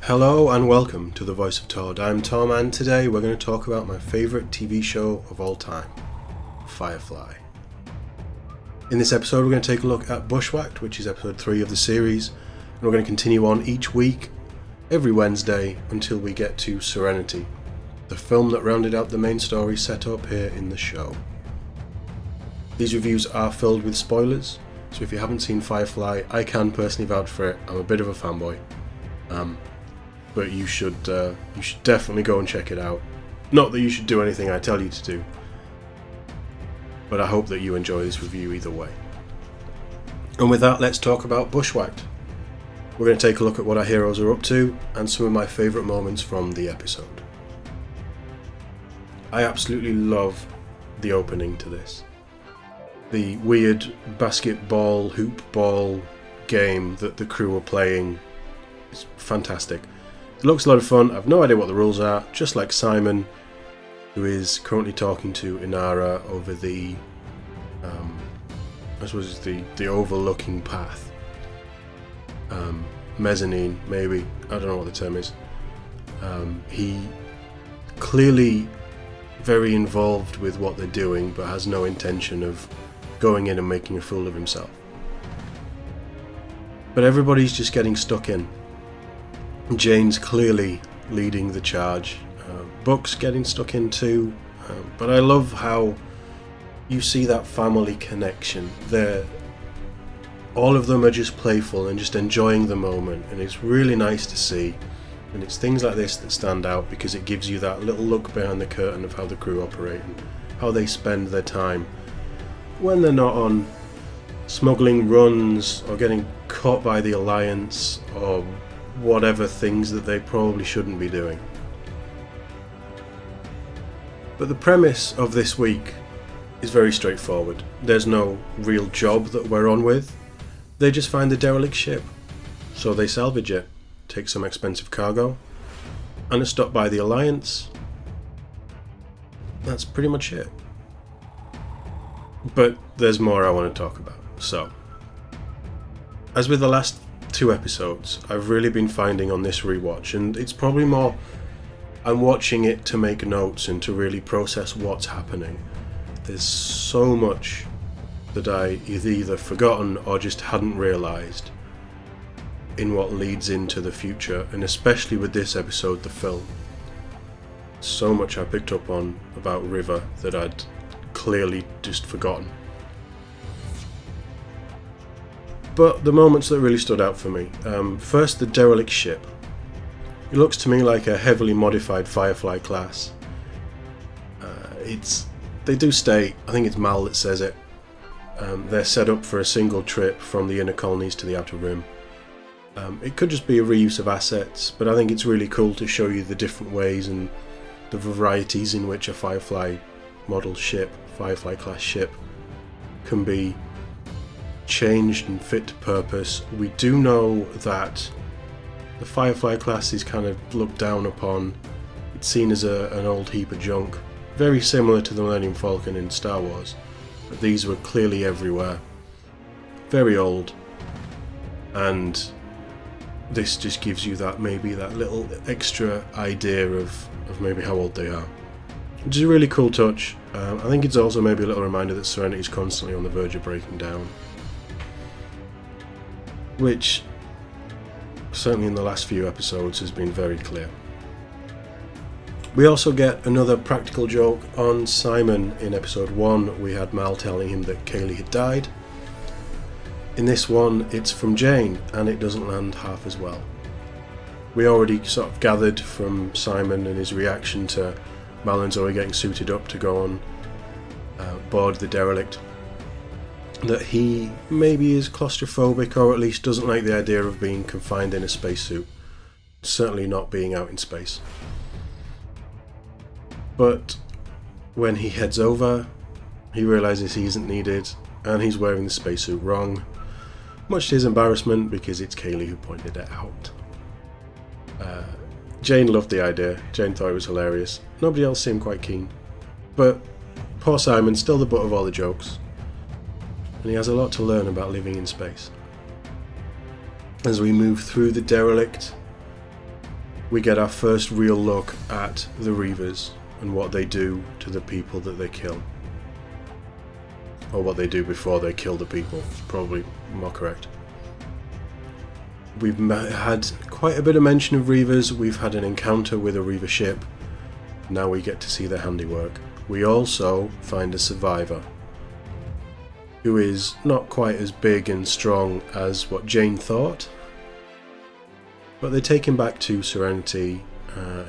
Hello and welcome to the Voice of TOD. I'm Tom and today we're going to talk about my favourite TV show of all time, Firefly. In this episode we're going to take a look at Bushwhacked, which is episode 3 of the series, and we're going to continue on each week, every Wednesday, until we get to Serenity, the film that rounded out the main story set up here in the show. These reviews are filled with spoilers, so if you haven't seen Firefly, I can personally vouch for it. I'm a bit of a fanboy. But you should definitely go and check it out. Not that you should do anything I tell you to do, but I hope that you enjoy this review either way. And with that, let's talk about Bushwhacked. We're going to take a look at what our heroes are up to and some of my favourite moments from the episode. I absolutely love the opening to this. The weird basketball, hoop ball game that the crew are playing is fantastic. It looks a lot of fun. I've no idea what the rules are, just like Simon, who is currently talking to Inara over the I suppose it's the overlooking path. Mezzanine, maybe. I don't know what the term is. He clearly very involved with what they're doing, but has no intention of going in and making a fool of himself. But everybody's just getting stuck in. Jane's clearly leading the charge. Buck's getting stuck in too. But I love how you see that family connection. All of them are just playful and just enjoying the moment, and it's really nice to see. And it's things like this that stand out because it gives you that little look behind the curtain of how the crew operate and how they spend their time when they're not on smuggling runs or getting caught by the Alliance or whatever things that they probably shouldn't be doing. But the premise of this week is very straightforward. There's no real job that we're on with. They just find a derelict ship, so they salvage it, take some expensive cargo, and are stopped by the Alliance. That's pretty much it. But there's more I want to talk about. So, as with the last 2 episodes, I've really been finding on this rewatch, and it's probably more I'm watching it to make notes and to really process what's happening. There's so much that I either forgotten or just hadn't realised in what leads into the future, and especially with this episode, the film. So much I picked up on about River that I'd clearly just forgotten. But the moments that really stood out for me. First, the derelict ship. It looks to me like a heavily modified Firefly class. They do state, I think it's Mal that says it, they're set up for a single trip from the inner colonies to the outer rim. It could just be a reuse of assets, but I think it's really cool to show you the different ways and the varieties in which a Firefly model ship, Firefly class ship, can be changed and fit to purpose. We do know that the Firefly class is kind of looked down upon. It's seen as an old heap of junk, very similar to the Millennium Falcon in Star Wars, but these were clearly everywhere, very old, and this just gives you that little extra idea of maybe how old they are, which is a really cool touch. I think it's also maybe a little reminder that Serenity is constantly on the verge of breaking down, which certainly in the last few episodes has been very clear. We also get another practical joke on Simon. In episode 1 we had Mal telling him that Kaylee had died. In this one it's from Jane, and it doesn't land half as well. We already sort of gathered from Simon and his reaction to Mal and Zoe getting suited up to go on board the derelict that he maybe is claustrophobic, or at least doesn't like the idea of being confined in a spacesuit. Certainly not being out in space. But when he heads over, he realises he isn't needed, and he's wearing the spacesuit wrong, much to his embarrassment because it's Kaylee who pointed it out. Jane loved the idea. Jane thought it was hilarious. Nobody else seemed quite keen. But poor Simon's still the butt of all the jokes, and he has a lot to learn about living in space. As we move through the derelict, we get our first real look at the Reavers and what they do to the people that they kill. Or what they do before they kill the people, probably more correct. We've had quite a bit of mention of Reavers. We've had an encounter with a Reaver ship. Now we get to see their handiwork. We also find a survivor who is not quite as big and strong as what Jane thought, but they take him back to Serenity.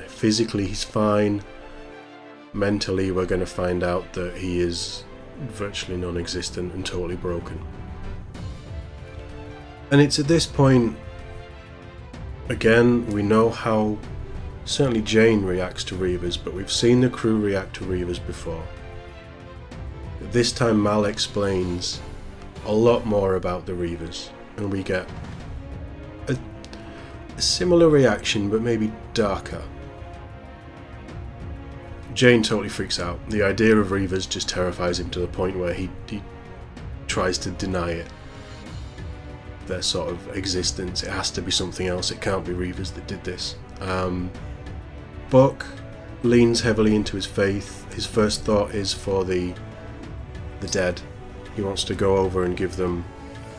Physically he's fine. Mentally we're going to find out that he is virtually non-existent and totally broken. And it's at this point, again, we know how certainly Jane reacts to Reavers, but we've seen the crew react to Reavers before. This time Mal explains a lot more about the Reavers, and we get a similar reaction, but maybe darker. Jane totally freaks out. The idea of Reavers just terrifies him to the point where he tries to deny it. Their sort of existence. It has to be something else. It can't be Reavers that did this. Buck leans heavily into his faith. His first thought is for the dead. He wants to go over and give them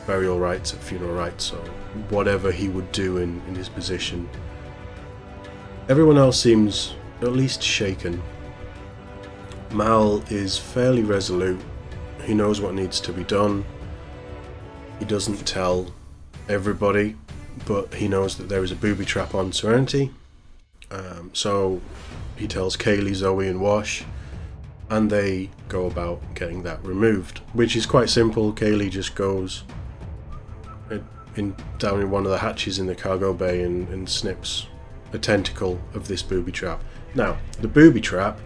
burial rites, funeral rites, or whatever he would do in his position. Everyone else seems at least shaken. Mal is fairly resolute. He knows what needs to be done. He doesn't tell everybody, but he knows that there is a booby trap on Serenity. So he tells Kaylee, Zoe and Wash, and they go about getting that removed, which is quite simple. Kaylee just goes down in one of the hatches in the cargo bay and snips a tentacle of this booby trap. Now, the booby trap,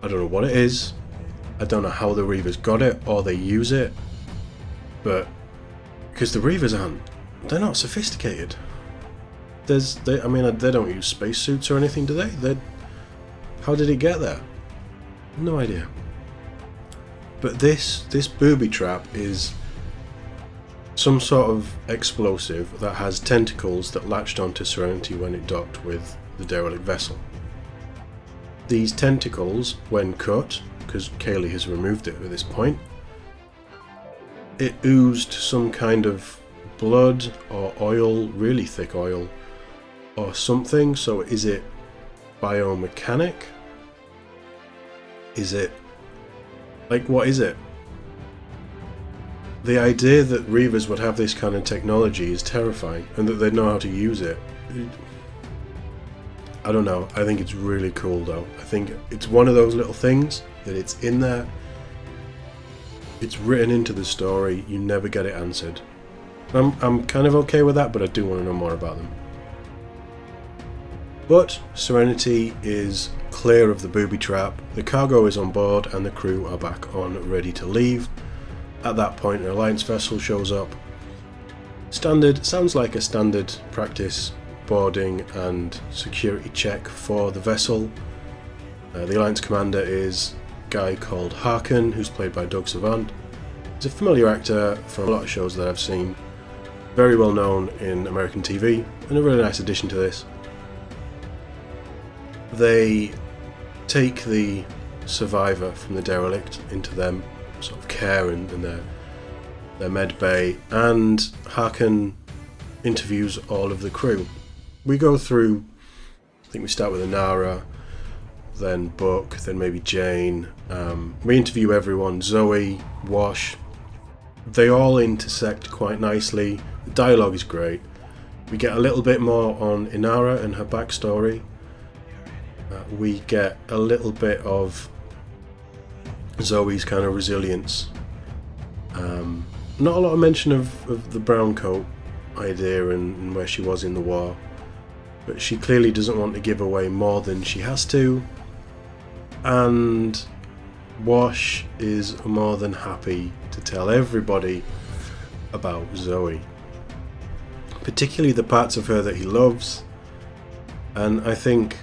I don't know what it is. I don't know how the Reavers got it or they use it, but because the Reavers they're not sophisticated. They don't use spacesuits or anything, do they? How did it get there? No idea. But this booby trap is some sort of explosive that has tentacles that latched onto Serenity when it docked with the derelict vessel. These tentacles, when cut, because Kaylee has removed it at this point, it oozed some kind of blood or oil, really thick oil, or something. So is it biomechanic? Is it... what is it? The idea that Reavers would have this kind of technology is terrifying, and that they'd know how to use it. I don't know. I think it's really cool though. I think it's one of those little things that it's in there. It's written into the story. You never get it answered. I'm kind of okay with that, but I do want to know more about them. But Serenity is clear of the booby trap. The cargo is on board and the crew are back on, ready to leave. At that point, an Alliance vessel shows up. Sounds like a standard practice boarding and security check for the vessel. The Alliance commander is a guy called Harkin, who's played by Doug Savant. He's a familiar actor from a lot of shows that I've seen. Very well known in American TV, and a really nice addition to this. They take the survivor from the derelict into them sort of care and their med bay, and Harkin interviews all of the crew. We go through, I think we start with Inara, then Buck, then maybe Jane. We interview everyone, Zoe, Wash. They all intersect quite nicely. The dialogue is great. We get a little bit more on Inara and her backstory. We get a little bit of Zoe's kind of resilience. Not a lot of mention of the brown coat idea and where she was in the war, but she clearly doesn't want to give away more than she has to, and Wash is more than happy to tell everybody about Zoe, particularly the parts of her that he loves. And I think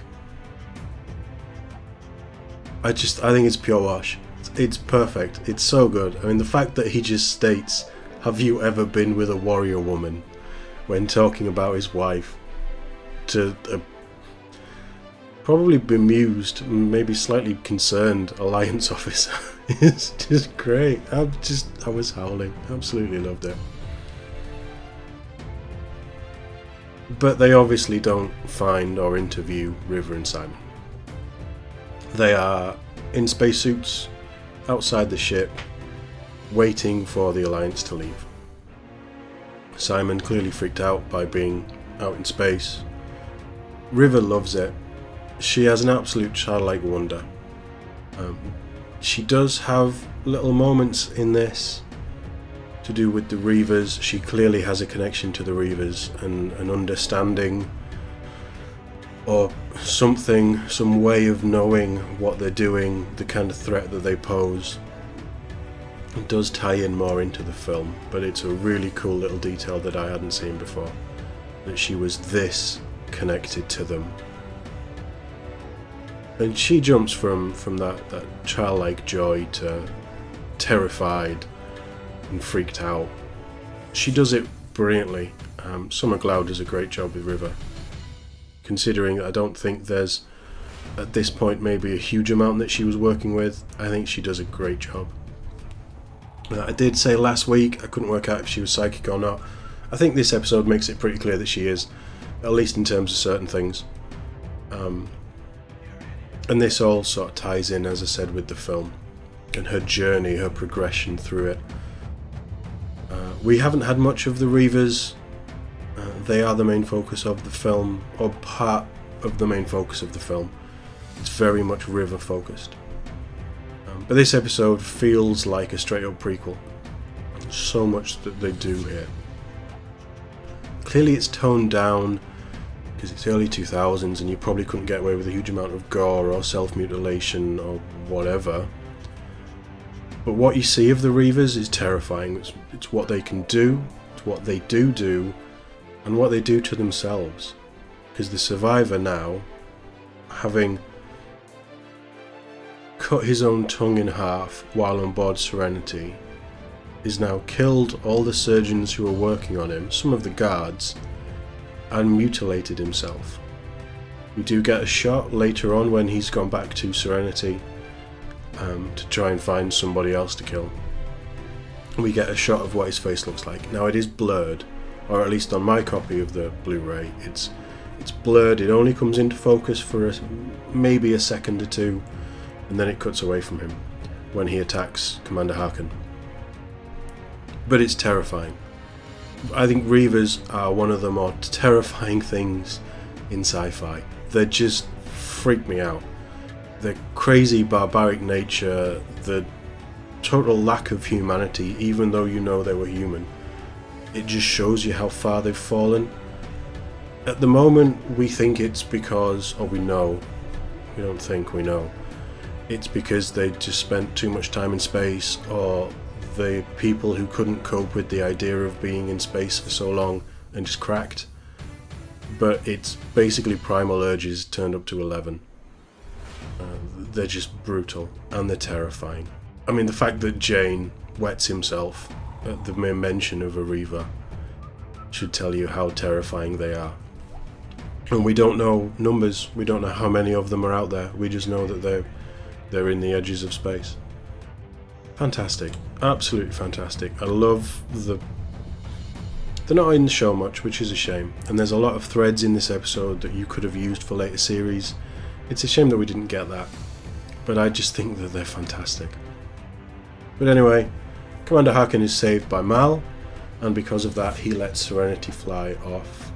it's pure Wash. It's perfect. It's so good. I mean, the fact that he just states, "Have you ever been with a warrior woman?" when talking about his wife, to a probably bemused, maybe slightly concerned Alliance officer. It's just great. I was howling. Absolutely loved it. But they obviously don't find or interview River and Simon. They are in spacesuits outside the ship, waiting for the Alliance to leave. Simon clearly freaked out by being out in space. River loves it. She has an absolute childlike wonder. She does have little moments in this to do with the Reavers. She clearly has a connection to the Reavers and an understanding or something, some way of knowing what they're doing, the kind of threat that they pose. It does tie in more into the film, but it's a really cool little detail that I hadn't seen before, that she was this connected to them. And she jumps from that childlike joy to terrified and freaked out. She does it brilliantly. Summer Glau does a great job with River, considering I don't think there's at this point maybe a huge amount that she was working with. I think she does a great job. I did say last week I couldn't work out if she was psychic or not. I think this episode makes it pretty clear that she is, at least in terms of certain things. And this all sort of ties in, as I said, with the film and her journey, her progression through it. We haven't had much of the Reavers. They are the main focus of the film, or part of the main focus of the film. It's very much River focused. But this episode feels like a straight up prequel. So much that they do here. Clearly it's toned down because it's early 2000s and you probably couldn't get away with a huge amount of gore or self-mutilation or whatever. But what you see of the Reavers is terrifying. It's what they can do, it's what they do, and what they do to themselves. Because the survivor now, having cut his own tongue in half while on board Serenity, is now killed all the surgeons who are working on him, some of the guards, and mutilated himself. We do get a shot later on when he's gone back to Serenity to try and find somebody else to kill. We get a shot of what his face looks like. Now it is blurred, or at least on my copy of the Blu-ray, it's blurred. It only comes into focus for maybe a second or two, and then it cuts away from him when he attacks Commander Harkin. But it's terrifying. I think Reavers are one of the more terrifying things in sci-fi. They just freak me out. The crazy barbaric nature, the total lack of humanity, even though you know they were human. It just shows you how far they've fallen. At the moment we think it's because, or we know, we don't think, we know, it's because they just spent too much time in space, or the people who couldn't cope with the idea of being in space for so long and just cracked. But it's basically primal urges turned up to 11. They're just brutal and they're terrifying. I mean, the fact that Jane wets himself at the mere mention of a Reaver should tell you how terrifying they are. And we don't know numbers, we don't know how many of them are out there, we just know that they're in the edges of space. Fantastic, absolutely fantastic. I love they're not in the show much, which is a shame, and there's a lot of threads in this episode that you could have used for later series. It's a shame that we didn't get that, but I just think that they're fantastic. But anyway, Commander Harkin is saved by Mal, and because of that he lets Serenity fly off,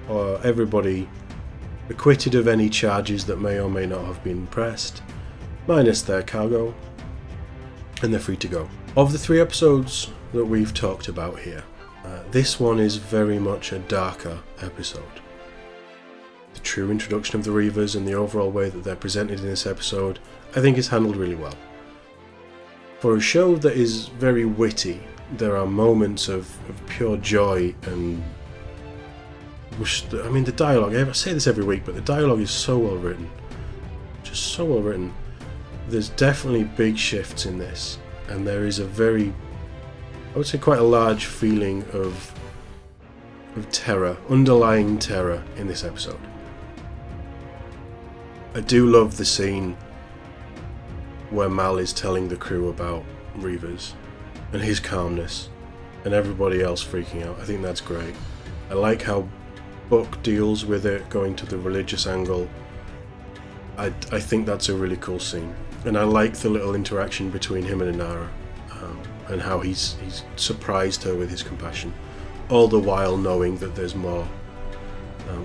or everybody acquitted of any charges that may or may not have been pressed, minus their cargo, and they're free to go. Of the 3 episodes that we've talked about here, this one is very much a darker episode. The true introduction of the Reavers and the overall way that they're presented in this episode, I think is handled really well. For a show that is very witty, there are moments of pure joy and... I mean, the dialogue, I say this every week, but the dialogue is so well written. Just so well written. There's definitely big shifts in this, and there is a very, I would say quite a large feeling of terror, underlying terror in this episode. I do love the scene where Mal is telling the crew about Reavers and his calmness and everybody else freaking out. I think that's great. I like how Buck deals with it, going to the religious angle. I think that's a really cool scene, and I like the little interaction between him and Inara, and how he's surprised her with his compassion, all the while knowing that there's more,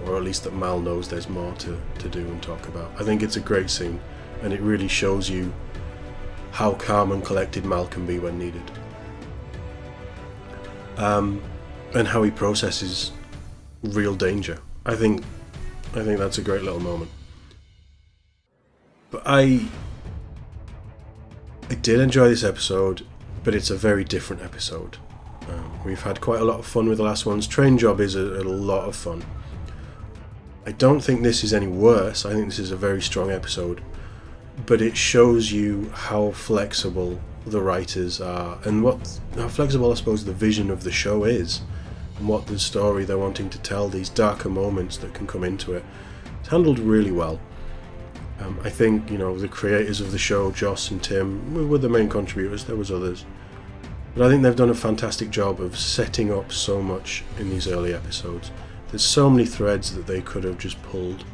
or at least that Mal knows there's more to do and talk about. I think it's a great scene, and it really shows you how calm and collected Mal can be when needed, and how he processes real danger. I think that's a great little moment. But I did enjoy this episode, but it's a very different episode. We've had quite a lot of fun with the last ones. Train Job is a lot of fun. I don't think this is any worse. I think this is a very strong episode, but it shows you how flexible the writers are, and how flexible, I suppose, the vision of the show is, and what the story they're wanting to tell, these darker moments that can come into it. It's handled really well. I think, the creators of the show, Joss and Tim, were the main contributors. There was others, but I think they've done a fantastic job of setting up so much in these early episodes. There's so many threads that they could have just pulled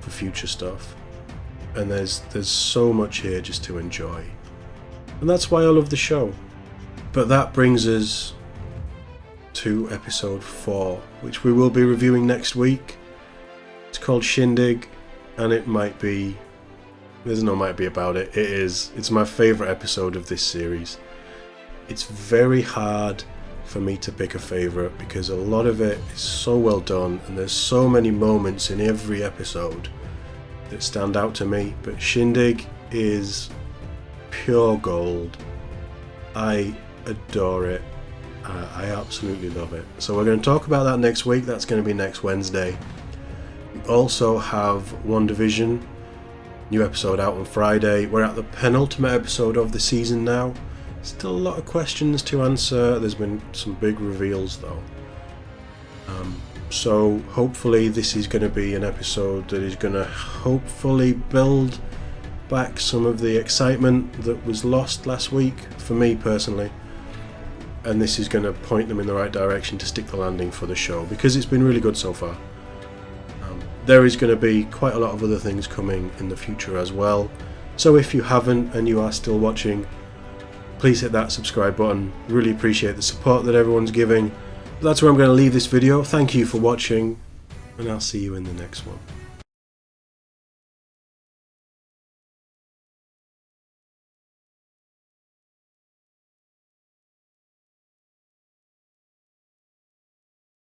for future stuff, and there's so much here just to enjoy, and that's why I love the show. But that brings us to episode 4, which we will be reviewing next week. It's called Shindig, and there's no might be about it. It's my favourite episode of this series. It's very hard for me to pick a favourite because a lot of it is so well done, and there's so many moments in every episode that stand out to me. But Shindig is pure gold. I adore it. I absolutely love it. So we're going to talk about that next week. That's going to be next Wednesday. We also have WandaVision, new episode out on Friday. We're at the penultimate episode of the season now. Still a lot of questions to answer. There's been some big reveals though. So hopefully this is going to be an episode that is going to hopefully build back some of the excitement that was lost last week, for me personally. And this is going to point them in the right direction to stick the landing for the show, because it's been really good so far. There is going to be quite a lot of other things coming in the future as well. So if you haven't and you are still watching, please hit that subscribe button. Really appreciate the support that everyone's giving. But that's where I'm going to leave this video. Thank you for watching, and I'll see you in the next one.